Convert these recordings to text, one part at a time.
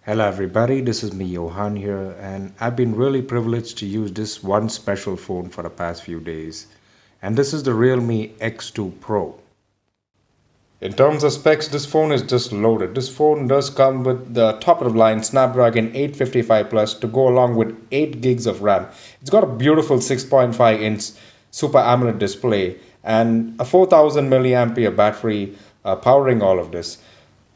Hello everybody, this is me Johan here, and I've been really privileged to use this one special phone for the past few days, and this is the Realme X2 Pro. In terms of specs, this phone is just loaded. This phone does come with the top of the line Snapdragon 855 Plus to go along with 8 gigs of RAM. It's got a beautiful 6.5 inch Super AMOLED display and a 4000 milliampere battery powering all of this.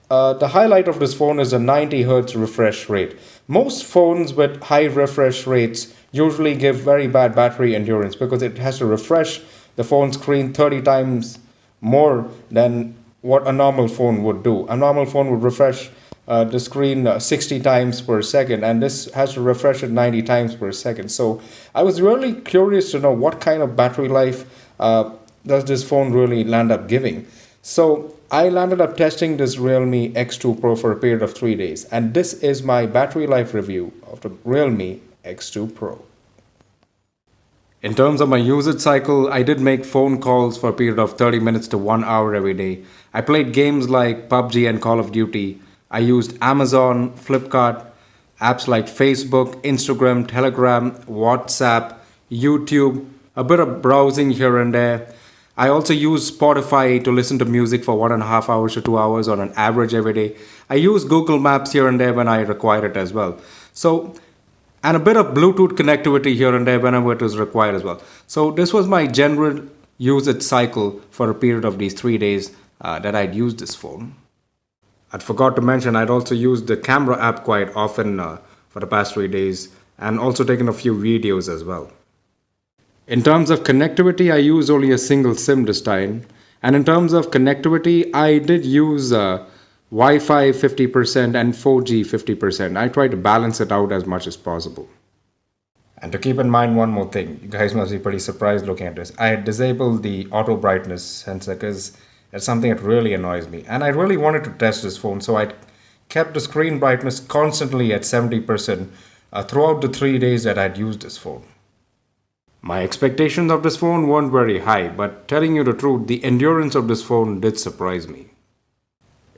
The highlight of this phone is a 90 Hz refresh rate. Most phones with high refresh rates usually give very bad battery endurance because it has to refresh the phone screen 30 times more than what a normal phone would do. A normal phone would refresh the screen 60 times per second, and this has to refresh it 90 times per second. So I was really curious to know what kind of battery life does this phone really land up giving. So I landed up testing this Realme X2 Pro for a period of 3 days, and this is my battery life review of the Realme X2 Pro. In terms of my usage cycle, I did make phone calls for a period of 30 minutes to 1 hour every day. I played games like PUBG and Call of Duty. I used Amazon, Flipkart, apps like Facebook, Instagram, Telegram, WhatsApp, YouTube, a bit of browsing here and there. I also use Spotify to listen to music for 1.5 hours to 2 hours on an average every day. I use Google Maps here and there when I require it as well. And a bit of Bluetooth connectivity here and there whenever it is required as well. So this was my general usage cycle for a period of these 3 days that I'd used this phone. I'd forgot to mention I'd also used the camera app quite often for the past 3 days, and also taken a few videos as well. In terms of connectivity, I used only a single SIM this time. And in terms of connectivity, I did use Wi-Fi 50% and 4G 50%. I tried to balance it out as much as possible. And to keep in mind one more thing, you guys must be pretty surprised looking at this. I had disabled the auto brightness sensor because it's something that really annoys me. And I really wanted to test this phone, so I kept the screen brightness constantly at 70% throughout the 3 days that I'd used this phone. My expectations of this phone weren't very high, but telling you the truth, the endurance of this phone did surprise me.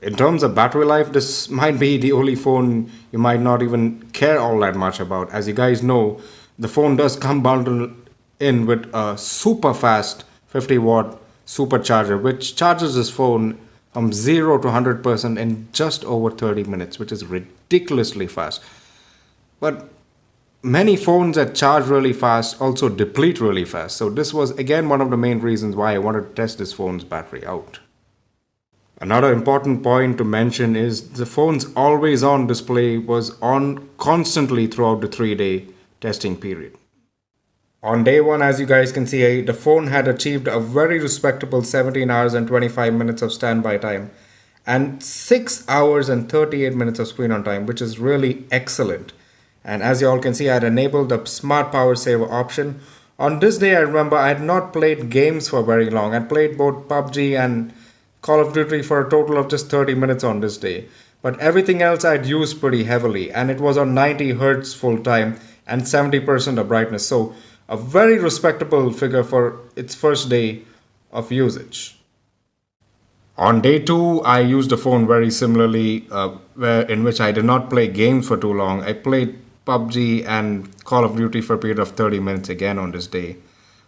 In terms of battery life, this might be the only phone you might not even care all that much about. As you guys know, the phone does come bundled in with a super fast 50-watt supercharger, which charges this phone from 0 to 100% in just over 30 minutes, which is ridiculously fast. But many phones that charge really fast also deplete really fast. So this was again one of the main reasons why I wanted to test this phone's battery out. Another important point to mention is the phone's always-on display was on constantly throughout the 3-day testing period. On day 1, as you guys can see, the phone had achieved a very respectable 17 hours and 25 minutes of standby time and 6 hours and 38 minutes of screen on time, which is really excellent. And as you all can see, I had enabled the smart power saver option. On this day, I remember I had not played games for very long. I played both PUBG and Call of Duty for a total of just 30 minutes on this day. But everything else I'd used pretty heavily, and it was on 90 Hz full time and 70% of brightness. So a very respectable figure for its first day of usage. On day 2, I used the phone very similarly, in which I did not play games for too long. I played PUBG and Call of Duty for a period of 30 minutes again on this day.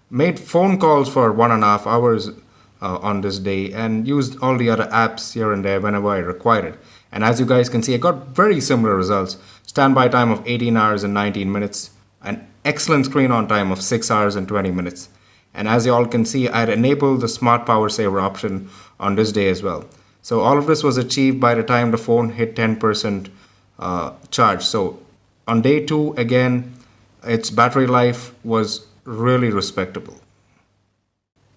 Made phone calls for 1.5 hours on this day, and used all the other apps here and there whenever I required it. And as you guys can see, I got very similar results. Standby time of 18 hours and 19 minutes. An excellent screen on time of 6 hours and 20 minutes. And as you all can see, I had enabled the smart power saver option on this day as well. So all of this was achieved by the time the phone hit 10% charge. So on day 2, again, its battery life was really respectable.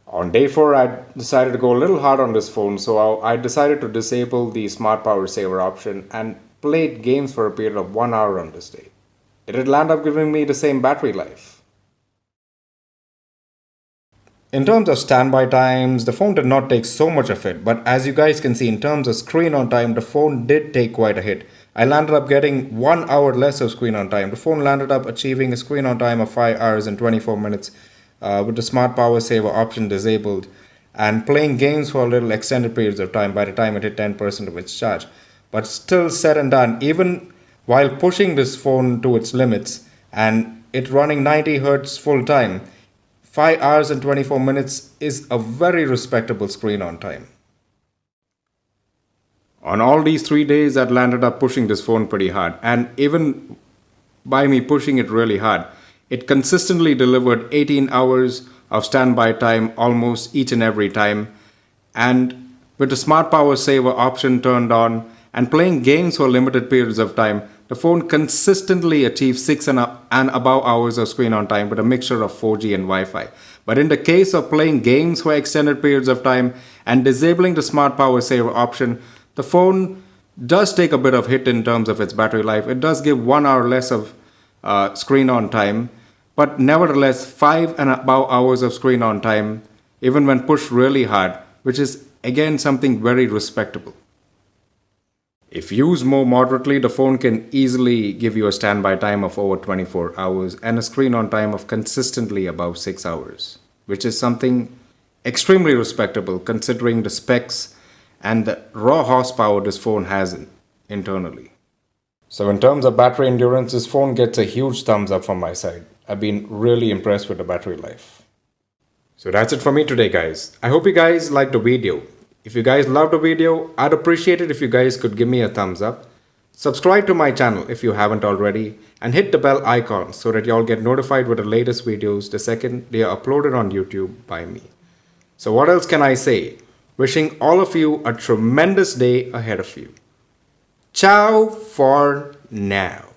On day 4, I decided to go a little hard on this phone, so I decided to disable the smart power saver option and played games for a period of 1 hour on this day. It did land up giving me the same battery life. In terms of standby times, the phone did not take so much of it, but as you guys can see, in terms of screen on time, the phone did take quite a hit. I landed up getting 1 hour less of screen on time. The phone landed up achieving a screen on time of 5 hours and 24 minutes with the smart power saver option disabled, and playing games for a little extended periods of time by the time it hit 10% of its charge. But still said and done, even while pushing this phone to its limits and it running 90 Hz full time, 5 hours and 24 minutes is a very respectable screen on time. On all these 3 days, I landed up pushing this phone pretty hard, and even by me pushing it really hard, it consistently delivered 18 hours of standby time almost each and every time. And with the smart power saver option turned on and playing games for limited periods of time, the phone consistently achieves 6 and above hours of screen on time with a mixture of 4G and Wi-Fi. But in the case of playing games for extended periods of time and disabling the smart power saver option, the phone does take a bit of hit in terms of its battery life. It does give 1 hour less of screen on time, but nevertheless 5 and above hours of screen on time even when pushed really hard, which is again something very respectable. If used more moderately, the phone can easily give you a standby time of over 24 hours and a screen on time of consistently above 6 hours, which is something extremely respectable considering the specs and the raw horsepower this phone has internally. So in terms of battery endurance, this phone gets a huge thumbs up from my side. I've been really impressed with the battery life. So that's it for me today, guys. I hope you guys liked the video. If you guys loved the video, I'd appreciate it if you guys could give me a thumbs up. Subscribe to my channel if you haven't already, and hit the bell icon so that y'all get notified with the latest videos the second they are uploaded on YouTube by me. So what else can I say? Wishing all of you a tremendous day ahead of you. Ciao for now.